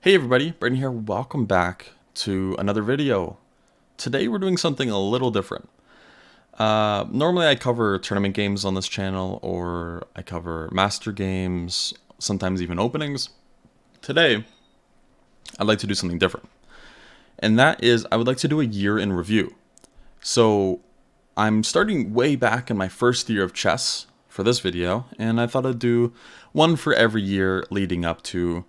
Hey everybody, Brayden here. Welcome back to another video. Today we're doing something a little different. Normally I cover tournament games on this channel, or I cover master games, sometimes even openings. Today, I'd like to do something different. And that is, I would like to do a year in review. So, I'm starting way back in my first year of chess for this video, and I thought I'd do one for every year leading up to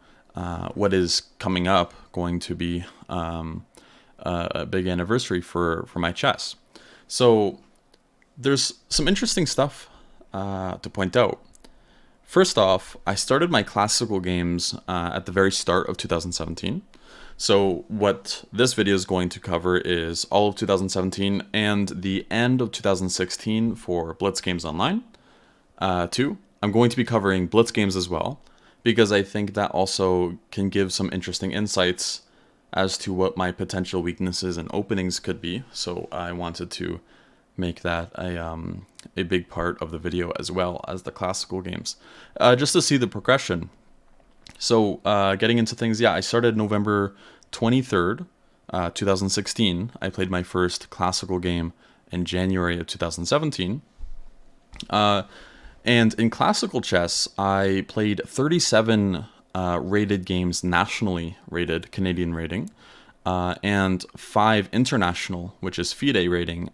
what is coming up, going to be a big anniversary for my chess. So there's some interesting stuff to point out. First off, I started my classical games at the very start of 2017. So what this video is going to cover is all of 2017 and the end of 2016 for Blitz Games Online. Two, I'm going to be covering Blitz games as well, because I think that also can give some interesting insights as to what my potential weaknesses and openings could be. So I wanted to make that a big part of the video, as well as the classical games, just to see the progression. So getting into things, yeah, I started November 23rd, 2016. I played my first classical game in January of 2017. And in classical chess, I played 37 rated games, nationally rated, Canadian rating, and 5 international, which is FIDE rating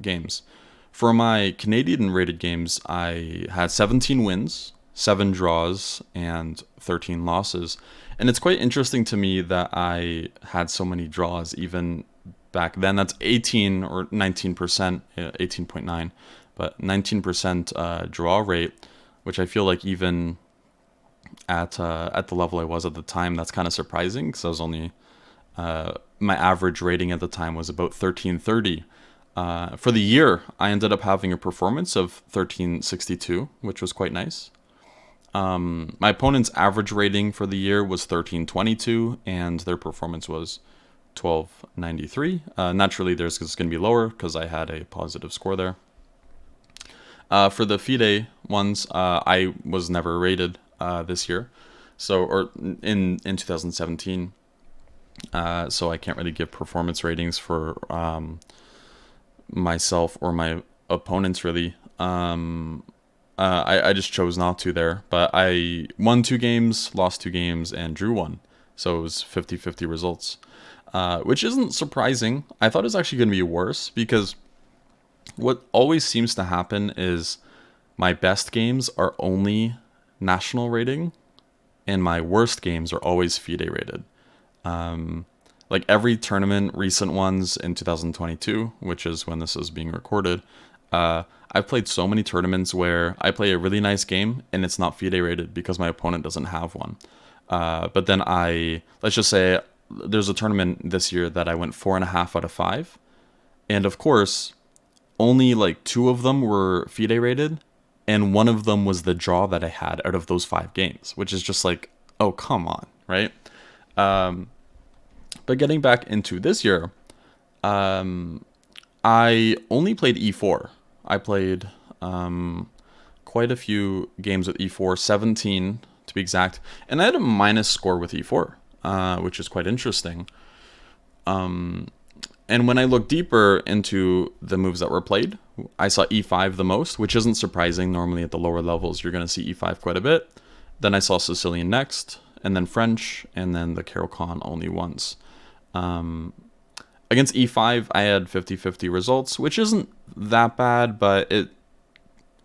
games. For my Canadian rated games, I had 17 wins, 7 draws, and 13 losses. And it's quite interesting to me that I had so many draws even back then. That's 18 or 19%, 18.9. But 19% draw rate, which I feel like even at the level I was at the time, that's kind of surprising, because I was only my average rating at the time was about 1330. For the year, I ended up having a performance of 1362, which was quite nice. My opponent's average rating for the year was 1322, and their performance was 1293. Naturally, theirs is going to be lower because I had a positive score there. For the FIDE ones, I was never rated this year, or in 2017. So I can't really give performance ratings for myself or my opponents, really. I just chose not to there, but I won 2 games, lost 2 games, and drew 1. So it was 50-50 results, which isn't surprising. I thought it was actually going to be worse, because what always seems to happen is my best games are only national rating, and my worst games are always FIDE rated. Like every tournament, recent ones in 2022, which is when this is being recorded, I've played so many tournaments where I play a really nice game and it's not FIDE rated because my opponent doesn't have one. But then let's just say there's a tournament this year that I went 4.5 out of 5. And of course, only like 2 of them were FIDE rated, and 1 of them was the draw that I had out of those 5 games, which is just like, oh, come on, right? But getting back into this year, I only played E4. I played quite a few games with E4, 17 to be exact, and I had a minus score with E4, which is quite interesting. And when I look deeper into the moves that were played, I saw E5 the most, which isn't surprising. Normally at the lower levels, you're going to see E5 quite a bit. Then I saw Sicilian next, and then French, and then the Caro-Kann only once. Against E5, I had 50-50 results, which isn't that bad, but it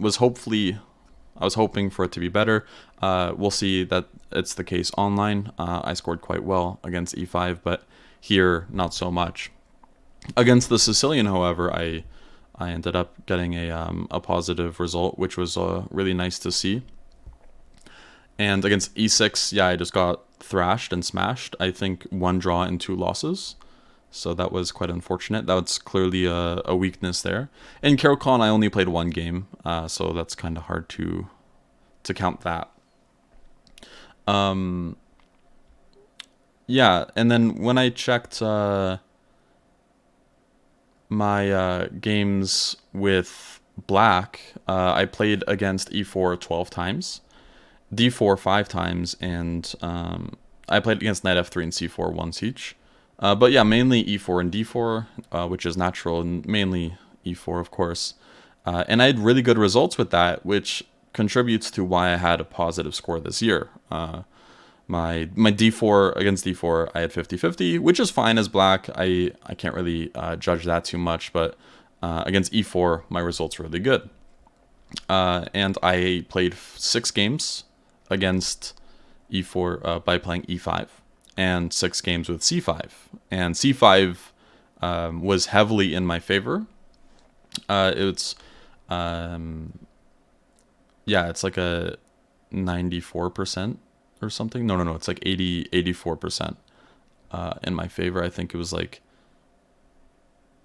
was I was hoping for it to be better. We'll see that it's the case online. I scored quite well against E5, but here, not so much. Against the Sicilian, however, I ended up getting a positive result, which was really nice to see. And against E6, yeah, I just got thrashed and smashed. I think 1 draw and 2 losses. So that was quite unfortunate. That's clearly a weakness there. In Caro-Kann, I only played 1 game, so that's kind of hard to count that. Yeah, and then when I checked my games with black, I played against E4 12 times, D4 5 times, and I played against knight f3 and c4 once each. But yeah, mainly e4 and d4, which is natural, and mainly e4, of course. And I had really good results with that, which contributes to why I had a positive score this year. My d4 against d4, I had 50-50, which is fine as black. I can't really judge that too much, but against e4, my results were really good. And I played 6 games against e4 by playing e5, and 6 games with c5. And c5 was heavily in my favor. It's yeah, it's like a 94% or something. No, it's like 84% in my favor. I think it was like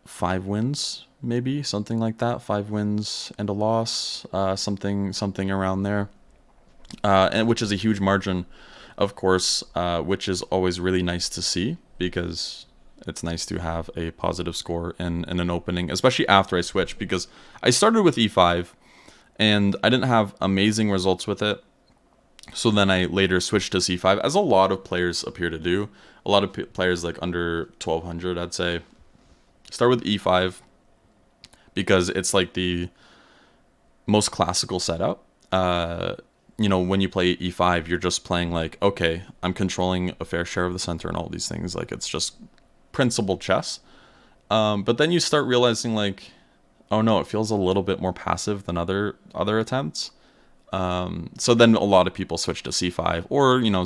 5 wins, maybe something like that. 5 wins and a loss, something around there, and which is a huge margin, of course, which is always really nice to see, because it's nice to have a positive score in an opening, especially after I switched, because I started with e5 and I didn't have amazing results with it. So then I later switched to c5, as a lot of players appear to do. A lot of players like under 1200, I'd say, start with e5 because it's like the most classical setup. You know, when you play e5, you're just playing like, okay, I'm controlling a fair share of the center and all these things. Like, it's just principled chess. But then you start realizing like, oh no, it feels a little bit more passive than other attempts. So then a lot of people switch to c5, or, you know,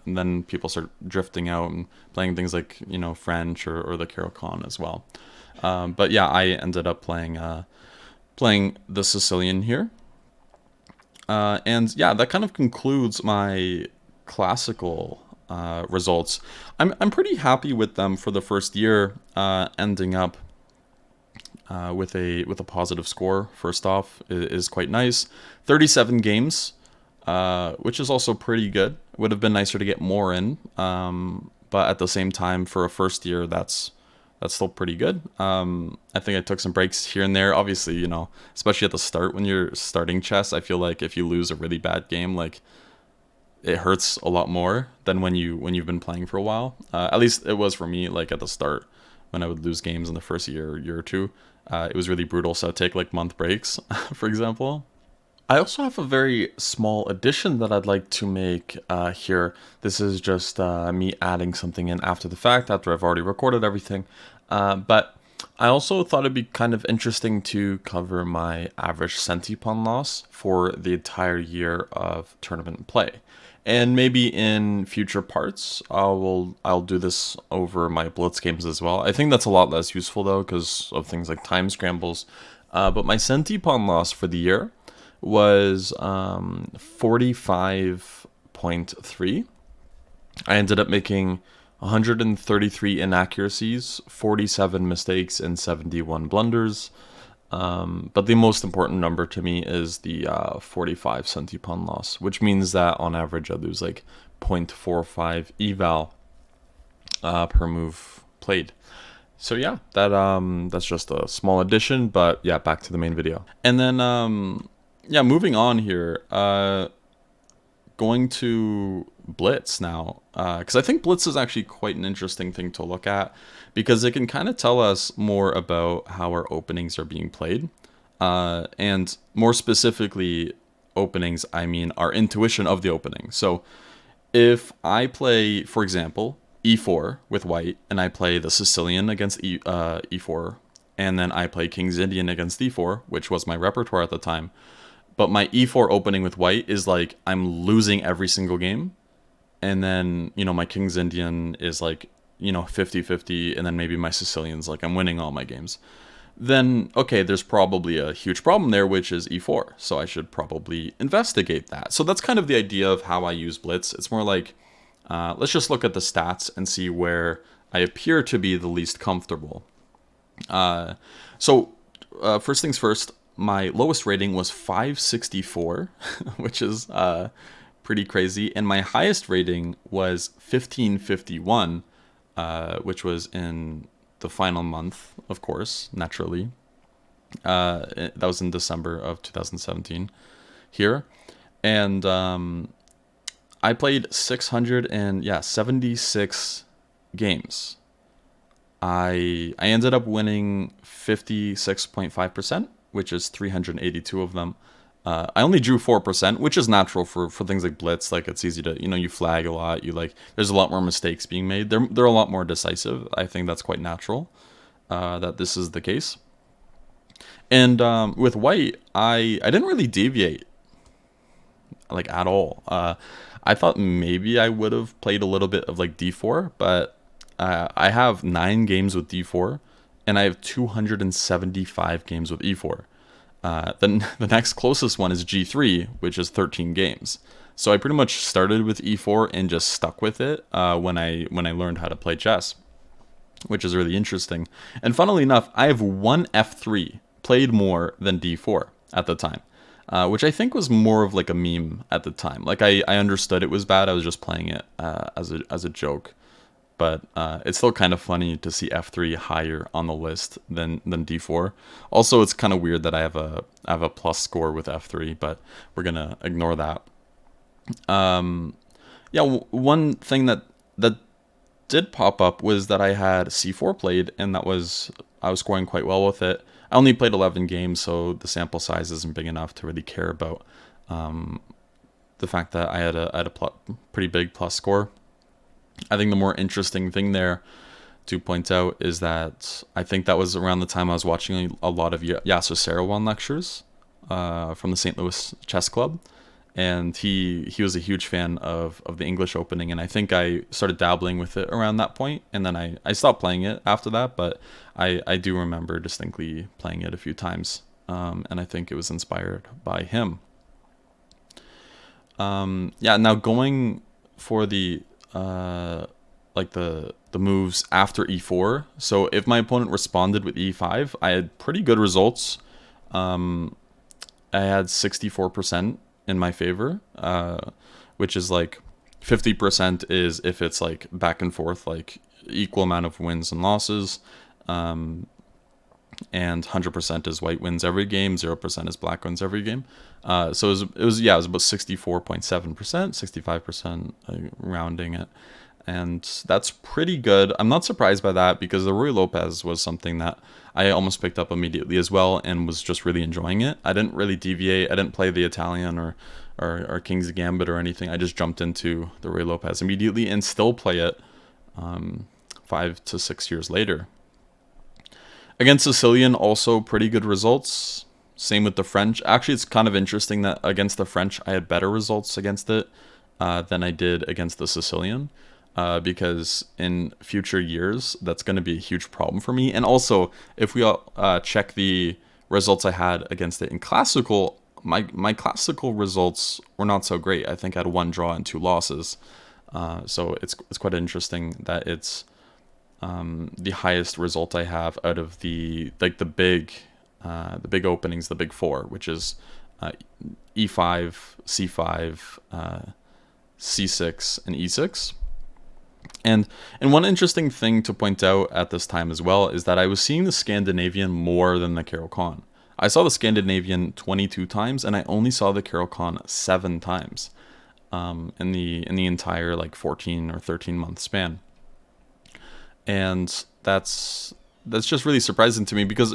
and then people start drifting out and playing things like, you know, French or the Caro-Kann as well. But yeah, I ended up playing the Sicilian here. And yeah, that kind of concludes my classical results. I'm pretty happy with them for the first year, ending up with a positive score. First off, is quite nice. 37 games, which is also pretty good. Would have been nicer to get more in, but at the same time, for a first year, that's still pretty good. I think I took some breaks here and there. Obviously, you know, especially at the start when you're starting chess, I feel like if you lose a really bad game, like, it hurts a lot more than when you've been playing for a while. At least it was for me. Like, at the start, when I would lose games in the first year or two, it was really brutal. So I'd take like month breaks, for example. I also have a very small addition that I'd like to make here. This is just me adding something in after the fact, after I've already recorded everything. But I also thought it'd be kind of interesting to cover my average Centipun loss for the entire year of tournament play. And maybe in future parts, I'll do this over my Blitz games as well. I think that's a lot less useful though, because of things like time scrambles. But my Centipun loss for the year was 45.3. I ended up making 133 inaccuracies, 47 mistakes, and 71 blunders. But the most important number to me is the 45 Centipun loss, which means that on average I lose like 0.45 eval per move played. So yeah, that's just a small addition, but yeah, back to the main video. And then yeah, moving on here, going to Blitz now, because I think Blitz is actually quite an interesting thing to look at, because it can kind of tell us more about how our openings are being played, and more specifically openings, I mean our intuition of the opening. So if I play, for example, e4 with white, and I play the Sicilian against e4, and then I play King's Indian against d4, which was my repertoire at the time, but my e4 opening with white is like I'm losing every single game, and then, you know, my King's Indian is like, you know, 50-50, and then maybe my Sicilian's like I'm winning all my games, then okay, there's probably a huge problem there, which is e4, so I should probably investigate that. So that's kind of the idea of how I use Blitz. It's more like, let's just look at the stats and see where I appear to be the least comfortable. So first things first, my lowest rating was 564, which is pretty crazy, and my highest rating was 1551, which was in the final month, of course, naturally. That was in December of 2017 here. And I played 676 games. I ended up winning 56.5%, which is 382 of them. I only drew 4%, which is natural for things like Blitz. Like, it's easy to, you flag a lot. There's a lot more mistakes being made. They're a lot more decisive. I think that's quite natural, that this is the case. And with white, I didn't really deviate, like, at all. I thought maybe I would have played a little bit of like D4, but I have 9 games with D4, and I have 275 games with E4. Then the next closest one is G3, which is 13 games. So I pretty much started with E4 and just stuck with it when I learned how to play chess, which is really interesting. And funnily enough, I have one F3 played more than D4 at the time, which I think was more of like a meme at the time. Like, I understood it was bad. I was just playing it as a joke. But it's still kind of funny to see F3 higher on the list than D4. Also, it's kind of weird that I have a plus score with F3, but we're gonna ignore that. Yeah, one thing that did pop up was that I had C4 played, and I was scoring quite well with it. I only played 11 games, so the sample size isn't big enough to really care about the fact that I had a pretty big plus score. I think the more interesting thing there to point out is that I think that was around the time I was watching a lot of Yasser Seirawan lectures from the St. Louis Chess Club, and he was a huge fan of the English opening, and I think I started dabbling with it around that point, and then I stopped playing it after that, but I do remember distinctly playing it a few times, and I think it was inspired by him. Yeah, now going for the like the moves after E4. So if my opponent responded with E5, I had pretty good results. I had 64% in my favor, which is like 50% is if it's like back and forth, like equal amount of wins and losses. And 100% is white wins every game, 0% is black wins every game. So it was about 64.7%, 65%, rounding it. And that's pretty good. I'm not surprised by that, because the Ruy Lopez was something that I almost picked up immediately as well, and was just really enjoying it. I didn't really deviate. I didn't play the Italian or King's Gambit or anything. I just jumped into the Ruy Lopez immediately and still play it 5 to 6 years later. Against Sicilian, also pretty good results. Same with the French. Actually, it's kind of interesting that against the French, I had better results against it than I did against the Sicilian. Because in future years, that's going to be a huge problem for me. And also, if we check the results I had against it in classical, my classical results were not so great. I think I had 1 draw and 2 losses. So it's quite interesting that it's the highest result I have out of the big openings, the big 4, which is E5, C5, C6, and E6. And one interesting thing to point out at this time as well is that I was seeing the Scandinavian more than the Caro-Kann. I saw the Scandinavian 22 times, and I only saw the Caro-Kann 7 times in the entire like 14 or 13 month span. And that's just really surprising to me, because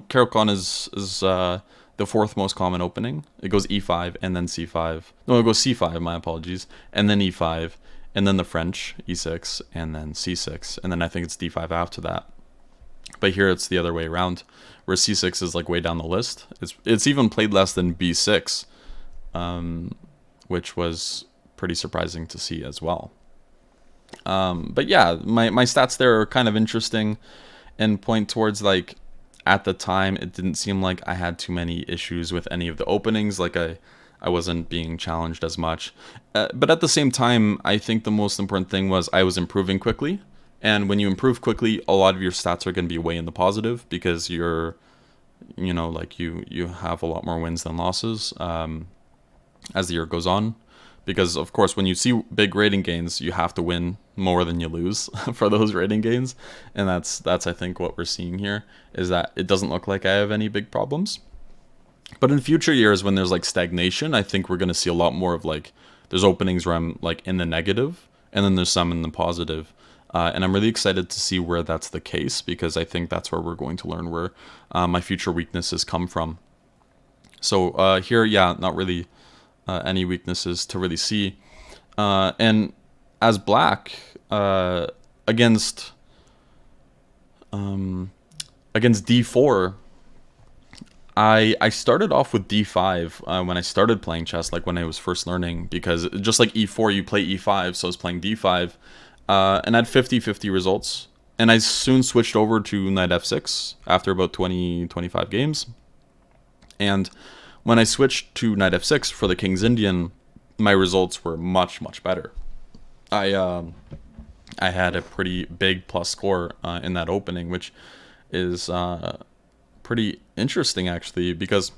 Caro-Kann is the 4th most common opening. It goes E5 and then C5. No, it goes C5. My apologies, and then E5. And then the French, E6, and then C6. And then I think it's D5 after that. But here it's the other way around, where C6 is like way down the list. It's even played less than B6, which was pretty surprising to see as well. But yeah, my stats there are kind of interesting and point towards, like, at the time, it didn't seem like I had too many issues with any of the openings. Like, I wasn't being challenged as much. But at the same time, I think the most important thing was I was improving quickly. And when you improve quickly, a lot of your stats are going to be way in the positive, because you have a lot more wins than losses as the year goes on. Because, of course, when you see big rating gains, you have to win more than you lose for those rating gains. And that's I think, what we're seeing here, is that it doesn't look like I have any big problems. But in future years, when there's like stagnation, I think we're going to see a lot more of like there's openings where I'm like in the negative, and then there's some in the positive. And I'm really excited to see where that's the case, because I think that's where we're going to learn where my future weaknesses come from. So here, yeah, not really any weaknesses to really see. And as black, against d4, I started off with d5 when I started playing chess, like when I was first learning, because just like e4, you play e5, so I was playing d5, and had 50-50 results. And I soon switched over to knight f6 after about 20-25 games. And when I switched to knight f6 for the King's Indian, my results were much, much better. I had a pretty big plus score in that opening, which is pretty interesting actually, because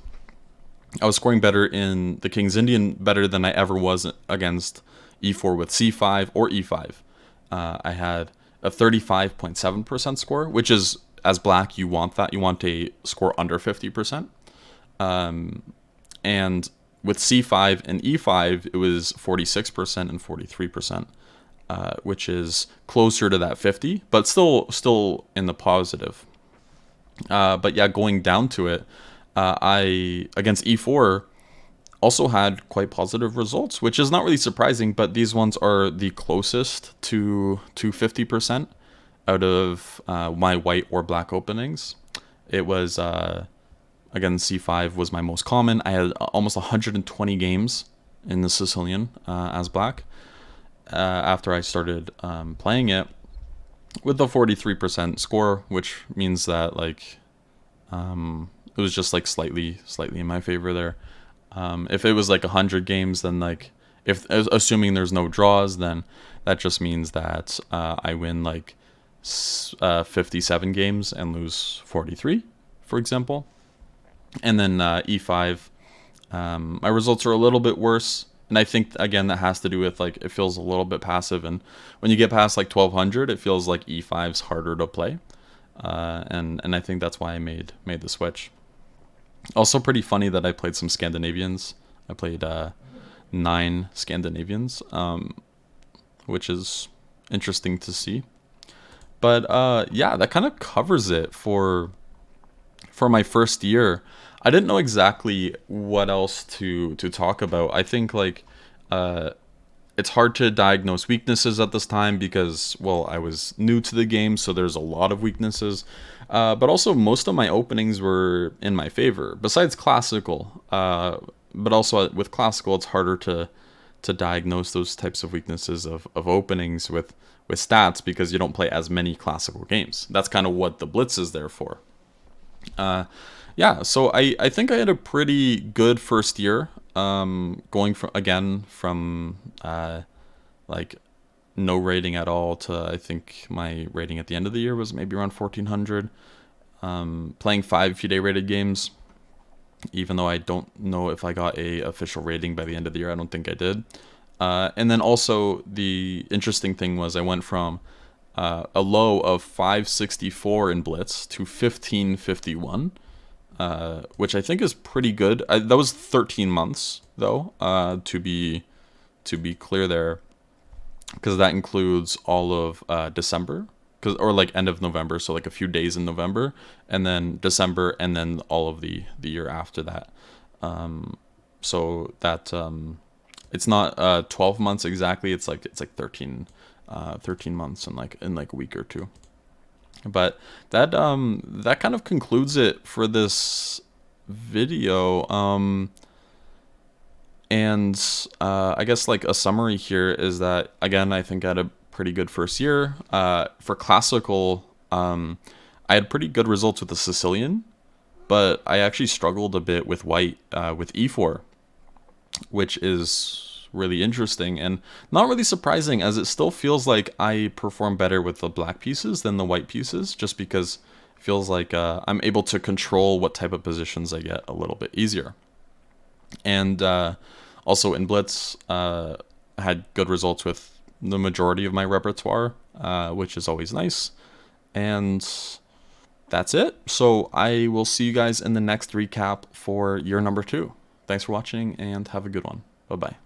I was scoring better in the King's Indian, better than I ever was against e4 with c5 or e5. I had a 35.7% score, which is, as black, you want that. You want a score under 50%. And with c5 and e5, it was 46% and 43%, which is closer to that 50, but still in the positive. But yeah, going down to it, I, against e4, also had quite positive results, which is not really surprising, but these ones are the closest to 50% out of my white or black openings. It was, again, c5 was my most common. I had almost 120 games in the Sicilian as black after I started playing it, with a 43% score, which means that like it was just like slightly in my favor there. If it was like 100 games, then like, if assuming there's no draws, then that just means that I win like 57 games and lose 43, for example. And then e5, my results are a little bit worse. And I think, again, that has to do with like, it feels a little bit passive. And when you get past like 1200, it feels like e5's harder to play. And I think that's why I made the switch. Also pretty funny that I played some Scandinavians. I played 9 Scandinavians, which is interesting to see. But yeah, that kind of covers it for my first year. I didn't know exactly what else to talk about. I think like it's hard to diagnose weaknesses at this time because, well, I was new to the game, so there's a lot of weaknesses. But also, most of my openings were in my favor, besides classical. But also with classical, it's harder to diagnose those types of weaknesses of openings with stats, because you don't play as many classical games. That's kind of what the Blitz is there for. Yeah, so I think I had a pretty good first year, going from like no rating at all to, I think my rating at the end of the year was maybe around 1400. Playing 5 FIDE rated games, even though I don't know if I got a official rating by the end of the year. I don't think I did. And then also the interesting thing was I went from a low of 564 in Blitz to 1551, which I think is pretty good. That was 13 months though, to be clear there, because that includes all of December, or like end of November, so like a few days in November, and then December, and then all of the year after that. So that it's not 12 months exactly. It's like 13 months in like a week or two. But that kind of concludes it for this video. And I guess like a summary here is that, again, I think I had a pretty good first year. For classical, I had pretty good results with the Sicilian, but I actually struggled a bit with white with e4, which is really interesting and not really surprising, as it still feels like I perform better with the black pieces than the white pieces, just because it feels like I'm able to control what type of positions I get a little bit easier. And also in Blitz, I had good results with the majority of my repertoire, which is always nice. And that's it. So I will see you guys in the next recap for year number 2. Thanks for watching and have a good one. Bye-bye.